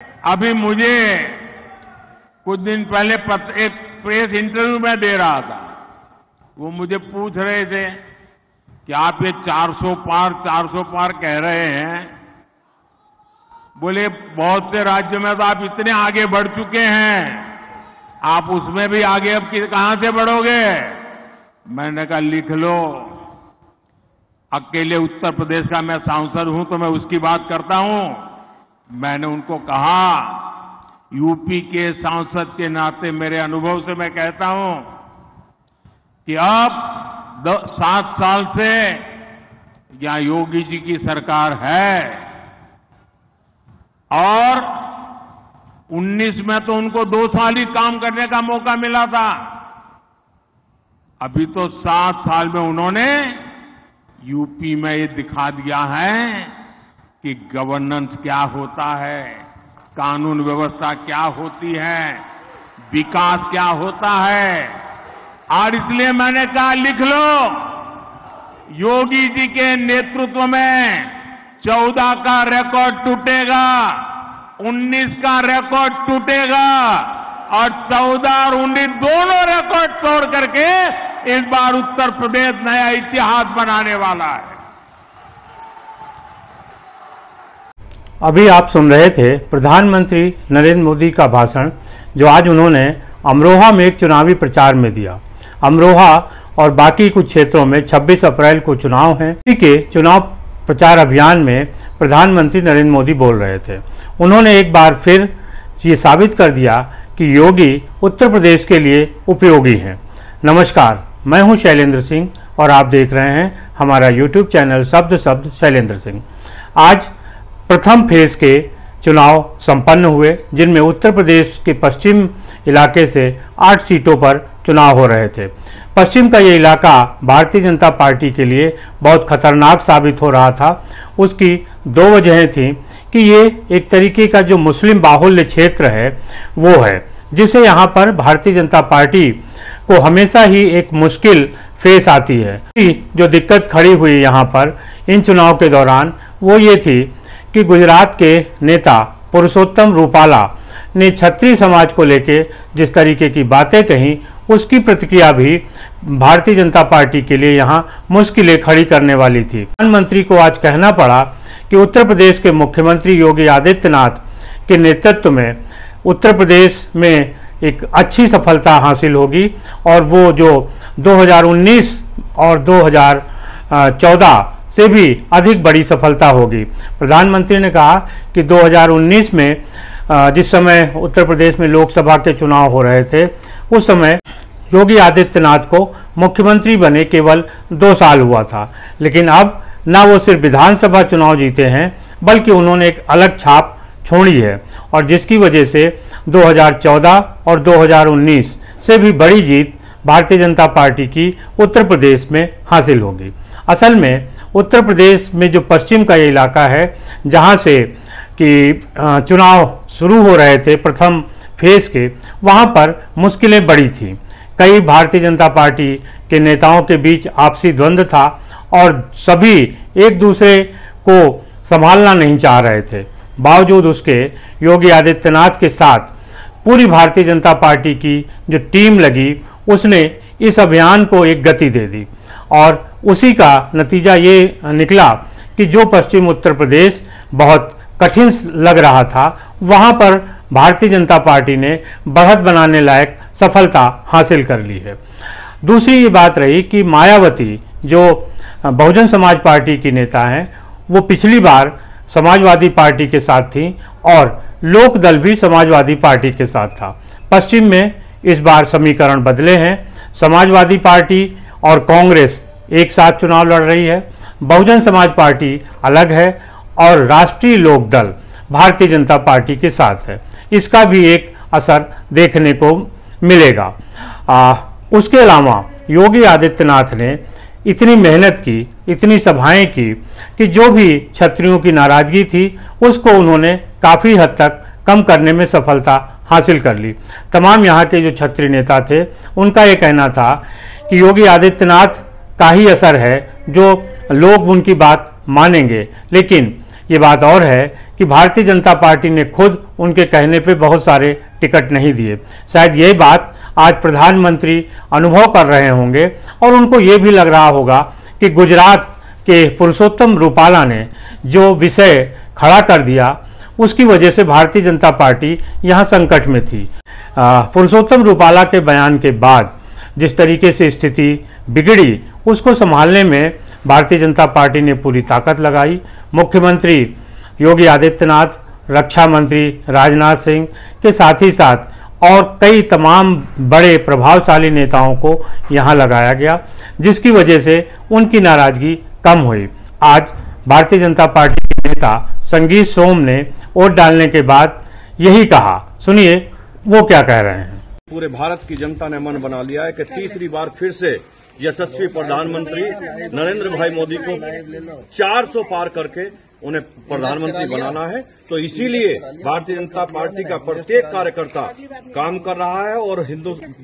अभी मुझे कुछ दिन पहले एक प्रेस इंटरव्यू में दे रहा था, वो मुझे पूछ रहे थे कि आप ये 400 पार कह रहे हैं। बोले बहुत से राज्यों में तो आप इतने आगे बढ़ चुके हैं, आप उसमें भी आगे अब कहां से बढ़ोगे? मैंने कहा लिख लो, अकेले उत्तर प्रदेश का मैं सांसद हूं तो मैं उसकी बात करता हूं। मैंने उनको कहा, यूपी के सांसद के नाते मेरे अनुभव से मैं कहता हूं कि अब 7 साल से यहां योगी जी की सरकार है और 19 में तो उनको 2 साल ही काम करने का मौका मिला था। अभी तो 7 साल में उन्होंने यूपी में ये दिखा दिया है कि गवर्नेंस क्या होता है, कानून व्यवस्था क्या होती है, विकास क्या होता है। और इसलिए मैंने कहा लिख लो, योगी जी के नेतृत्व में 14 का रिकॉर्ड टूटेगा, 19 का रिकॉर्ड टूटेगा और 14 और 19 दोनों रिकॉर्ड तोड़ करके इस बार उत्तर प्रदेश नया इतिहास बनाने वाला है। अभी आप सुन रहे थे प्रधानमंत्री नरेंद्र मोदी का भाषण, जो आज उन्होंने अमरोहा में एक चुनावी प्रचार में दिया। अमरोहा और बाकी कुछ क्षेत्रों में 26 अप्रैल को चुनाव हैं। इसी के चुनाव प्रचार अभियान में प्रधानमंत्री नरेंद्र मोदी बोल रहे थे। उन्होंने एक बार फिर ये साबित कर दिया कि योगी उत्तर प्रदेश के लिए उपयोगी हैं। नमस्कार, मैं हूं शैलेंद्र सिंह और आप देख रहे हैं हमारा यूट्यूब चैनल शब्द शैलेंद्र सिंह। आज प्रथम फेज के चुनाव संपन्न हुए, जिनमें उत्तर प्रदेश के पश्चिम इलाके से 8 सीटों पर चुनाव हो रहे थे। पश्चिम का ये इलाका भारतीय जनता पार्टी के लिए बहुत खतरनाक साबित हो रहा था। उसकी 2 वजहें थीं कि ये एक तरीके का जो मुस्लिम बाहुल्य क्षेत्र है वो है, जिसे यहाँ पर भारतीय जनता पार्टी को हमेशा ही एक मुश्किल फेस आती है। जो दिक्कत खड़ी हुई यहाँ पर इन चुनाव के दौरान वो ये थी कि गुजरात के नेता पुरुषोत्तम रूपाला ने क्षत्रिय समाज को लेकर जिस तरीके की बातें कही, उसकी प्रतिक्रिया भी भारतीय जनता पार्टी के लिए यहाँ मुश्किलें खड़ी करने वाली थी। प्रधानमंत्री को आज कहना पड़ा कि उत्तर प्रदेश के मुख्यमंत्री योगी आदित्यनाथ के नेतृत्व में उत्तर प्रदेश में एक अच्छी सफलता हासिल होगी और वो जो 2019 और 2014 से भी अधिक बड़ी सफलता होगी। प्रधानमंत्री ने कहा कि 2019 में जिस समय उत्तर प्रदेश में लोकसभा के चुनाव हो रहे थे, उस समय योगी आदित्यनाथ को मुख्यमंत्री बने केवल 2 साल हुआ था, लेकिन अब ना वो सिर्फ विधानसभा चुनाव जीते हैं बल्कि उन्होंने एक अलग छाप छोड़ी है और जिसकी वजह से 2014 और 2019 से भी बड़ी जीत भारतीय जनता पार्टी की उत्तर प्रदेश में हासिल होगी। असल में उत्तर प्रदेश में जो पश्चिम का ये इलाका है, जहाँ से कि चुनाव शुरू हो रहे थे प्रथम फेज के, वहाँ पर मुश्किलें बड़ी थीं। कई भारतीय जनता पार्टी के नेताओं के बीच आपसी द्वंद्व था और सभी एक दूसरे को संभालना नहीं चाह रहे थे। बावजूद उसके योगी आदित्यनाथ के साथ पूरी भारतीय जनता पार्टी की जो टीम लगी, उसने इस अभियान को एक गति दे दी और उसी का नतीजा ये निकला कि जो पश्चिम उत्तर प्रदेश बहुत कठिन लग रहा था, वहाँ पर भारतीय जनता पार्टी ने बढ़त बनाने लायक सफलता हासिल कर ली है। दूसरी ये बात रही कि मायावती जो बहुजन समाज पार्टी की नेता हैं, वो पिछली बार समाजवादी पार्टी के साथ थी और लोकदल भी समाजवादी पार्टी के साथ था। पश्चिम में इस बार समीकरण बदले हैं। समाजवादी पार्टी और कांग्रेस एक साथ चुनाव लड़ रही है, बहुजन समाज पार्टी अलग है और राष्ट्रीय लोकदल भारतीय जनता पार्टी के साथ है। इसका भी एक असर देखने को मिलेगा। उसके अलावा योगी आदित्यनाथ ने इतनी मेहनत की, इतनी सभाएं की कि जो भी क्षत्रियों की नाराजगी थी उसको उन्होंने काफ़ी हद तक कम करने में सफलता हासिल कर ली। तमाम यहाँ के जो क्षत्रिय नेता थे, उनका ये कहना था कि योगी आदित्यनाथ का ही असर है जो लोग उनकी बात मानेंगे, लेकिन ये बात और है कि भारतीय जनता पार्टी ने खुद उनके कहने पे बहुत सारे टिकट नहीं दिए। शायद यही बात आज प्रधानमंत्री अनुभव कर रहे होंगे और उनको ये भी लग रहा होगा कि गुजरात के पुरुषोत्तम रूपाला ने जो विषय खड़ा कर दिया उसकी वजह से भारतीय जनता पार्टी यहाँ संकट में थी। पुरुषोत्तम रूपाला के बयान के बाद जिस तरीके से स्थिति बिगड़ी उसको संभालने में भारतीय जनता पार्टी ने पूरी ताकत लगाई। मुख्यमंत्री योगी आदित्यनाथ, रक्षा मंत्री राजनाथ सिंह के साथ ही साथ और कई तमाम बड़े प्रभावशाली नेताओं को यहाँ लगाया गया, जिसकी वजह से उनकी नाराजगी कम हुई। आज भारतीय जनता पार्टी के नेता संगीत सोम ने वोट डालने के बाद यही कहा, सुनिए वो क्या कह रहे हैं। पूरे भारत की जनता ने मन बना लिया है कि तीसरी बार फिर से यशस्वी प्रधानमंत्री नरेंद्र भाई मोदी को 400 पार करके उन्हें प्रधानमंत्री बनाना है। तो इसीलिए भारतीय जनता पार्टी का प्रत्येक कार्यकर्ता काम कर रहा है और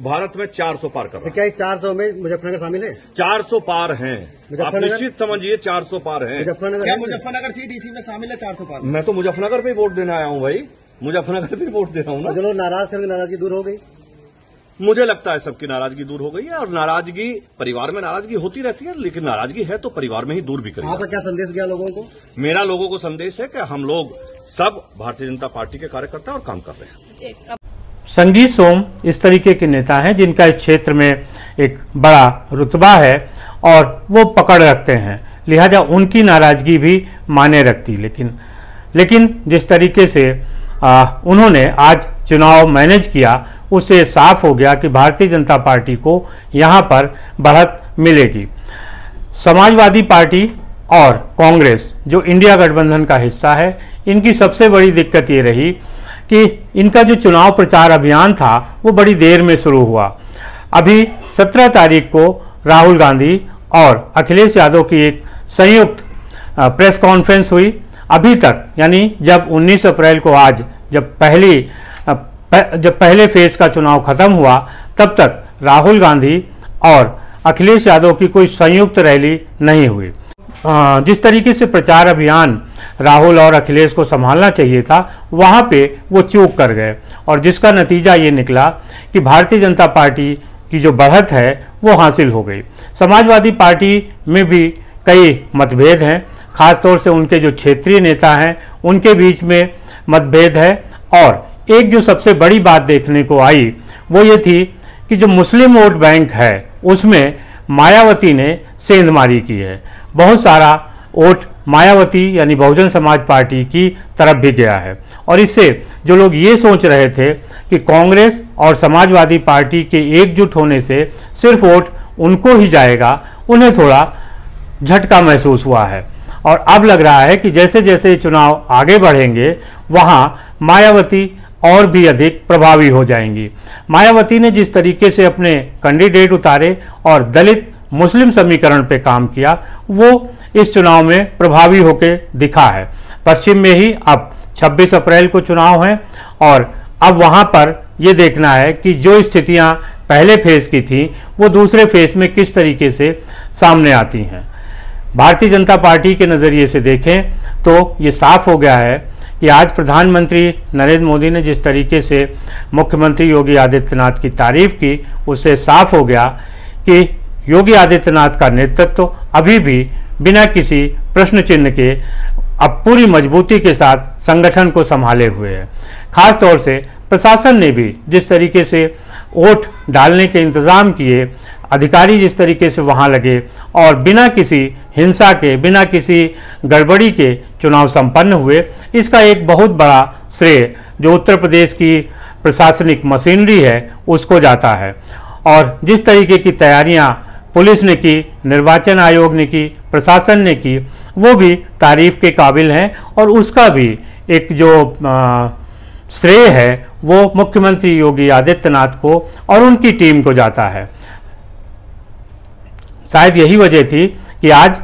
भारत में 400 पार कर रहा है। क्या 400 में मुजफ्फरनगर शामिल है? 400 पार हैं, आप निश्चित समझिए 400 पार हैं। क्या मुजफ्फरनगर सीट इसी में शामिल है? 400 पार। मैं तो मुजफ्फरनगर पे वोट देने आया हूँ भाई, मुजफ्फरनगर पे वोट दे रहा हूँ ना। जो लोग नाराज थे नाराजगी दूर हो गई। मुझे लगता है सबकी नाराजगी दूर हो गई है और नाराजगी परिवार में नाराजगी होती रहती है, लेकिन नाराजगी है तो परिवार में ही दूर भी करेगी। आपका क्या संदेश गया लोगों को? मेरा लोगों को संदेश है कि हम लोग सब भारतीय जनता पार्टी के कार्यकर्ता और काम कर रहे हैं। संगीत सोम इस तरीके के नेता हैं जिनका इस क्षेत्र में एक बड़ा रुतबा है और वो पकड़ रखते हैं, लिहाजा उनकी नाराजगी भी माने रखती। लेकिन जिस तरीके से उन्होंने आज चुनाव मैनेज किया उससे साफ हो गया कि भारतीय जनता पार्टी को यहाँ पर बढ़त मिलेगी। समाजवादी पार्टी और कांग्रेस जो इंडिया गठबंधन का हिस्सा है, इनकी सबसे बड़ी दिक्कत ये रही कि इनका जो चुनाव प्रचार अभियान था वो बड़ी देर में शुरू हुआ। अभी 17 तारीख को राहुल गांधी और अखिलेश यादव की एक संयुक्त प्रेस कॉन्फ्रेंस हुई। अभी तक यानी जब 19 अप्रैल को आज जब पहले फेज का चुनाव खत्म हुआ तब तक राहुल गांधी और अखिलेश यादव की कोई संयुक्त रैली नहीं हुई। जिस तरीके से प्रचार अभियान राहुल और अखिलेश को संभालना चाहिए था वहां पे वो चूक कर गए और जिसका नतीजा ये निकला कि भारतीय जनता पार्टी की जो बढ़त है वो हासिल हो गई। समाजवादी पार्टी में भी कई मतभेद हैं, खासतौर से उनके जो क्षेत्रीय नेता हैं उनके बीच में मतभेद है। और एक जो सबसे बड़ी बात देखने को आई वो ये थी कि जो मुस्लिम वोट बैंक है उसमें मायावती ने सेंधमारी की है। बहुत सारा वोट मायावती यानी बहुजन समाज पार्टी की तरफ भी गया है और इससे जो लोग ये सोच रहे थे कि कांग्रेस और समाजवादी पार्टी के एकजुट होने से सिर्फ वोट उनको ही जाएगा, उन्हें थोड़ा झटका महसूस हुआ है। और अब लग रहा है कि जैसे जैसे चुनाव आगे बढ़ेंगे वहां मायावती और भी अधिक प्रभावी हो जाएंगी। मायावती ने जिस तरीके से अपने कैंडिडेट उतारे और दलित मुस्लिम समीकरण पे काम किया वो इस चुनाव में प्रभावी होकर दिखा है। पश्चिम में ही अब 26 अप्रैल को चुनाव है और अब वहां पर ये देखना है कि जो स्थितियां पहले फेज की थी वो दूसरे फेज में किस तरीके से सामने आती हैं। भारतीय जनता पार्टी के नज़रिए से देखें तो ये साफ हो गया है कि आज प्रधानमंत्री नरेंद्र मोदी ने जिस तरीके से मुख्यमंत्री योगी आदित्यनाथ की तारीफ की उससे साफ हो गया कि योगी आदित्यनाथ का नेतृत्व अभी भी बिना किसी प्रश्न चिन्ह के अब पूरी मजबूती के साथ संगठन को संभाले हुए है। खास तौर से प्रशासन ने भी जिस तरीके से वोट डालने के इंतजाम किए, अधिकारी जिस तरीके से वहां लगे और बिना किसी हिंसा के, बिना किसी गड़बड़ी के चुनाव संपन्न हुए, इसका एक बहुत बड़ा श्रेय जो उत्तर प्रदेश की प्रशासनिक मशीनरी है उसको जाता है। और जिस तरीके की तैयारियां पुलिस ने की, निर्वाचन आयोग ने की, प्रशासन ने की, वो भी तारीफ के काबिल हैं और उसका भी एक जो श्रेय है वो मुख्यमंत्री योगी आदित्यनाथ को और उनकी टीम को जाता है। शायद यही वजह थी कि आज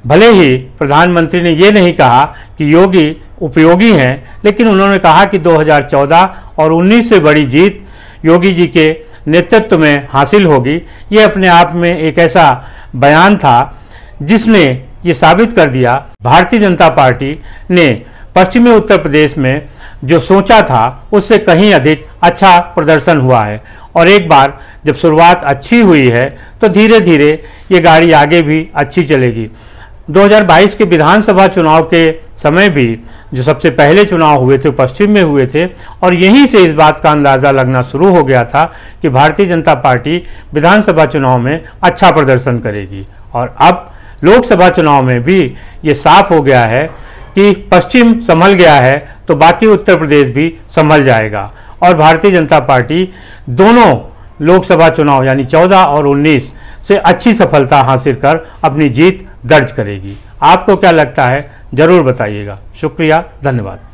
भले ही प्रधानमंत्री ने ये नहीं कहा कि योगी उपयोगी हैं, लेकिन उन्होंने कहा कि 2014 और 19 से बड़ी जीत योगी जी के नेतृत्व में हासिल होगी। ये अपने आप में एक ऐसा बयान था जिसने ये साबित कर दिया भारतीय जनता पार्टी ने पश्चिमी उत्तर प्रदेश में जो सोचा था उससे कहीं अधिक अच्छा प्रदर्शन हुआ है और एक बार जब शुरुआत अच्छी हुई है तो धीरे धीरे ये गाड़ी आगे भी अच्छी चलेगी। 2022 के विधानसभा चुनाव के समय भी जो सबसे पहले चुनाव हुए थे पश्चिम में हुए थे और यहीं से इस बात का अंदाज़ा लगना शुरू हो गया था कि भारतीय जनता पार्टी विधानसभा चुनाव में अच्छा प्रदर्शन करेगी। और अब लोकसभा चुनाव में भी ये साफ हो गया है कि पश्चिम संभल गया है तो बाकी उत्तर प्रदेश भी संभल जाएगा और भारतीय जनता पार्टी दोनों लोकसभा चुनाव यानी 14 और 19 से अच्छी सफलता हासिल कर अपनी जीत दर्ज करेगी। आपको क्या लगता है जरूर बताइएगा। शुक्रिया, धन्यवाद।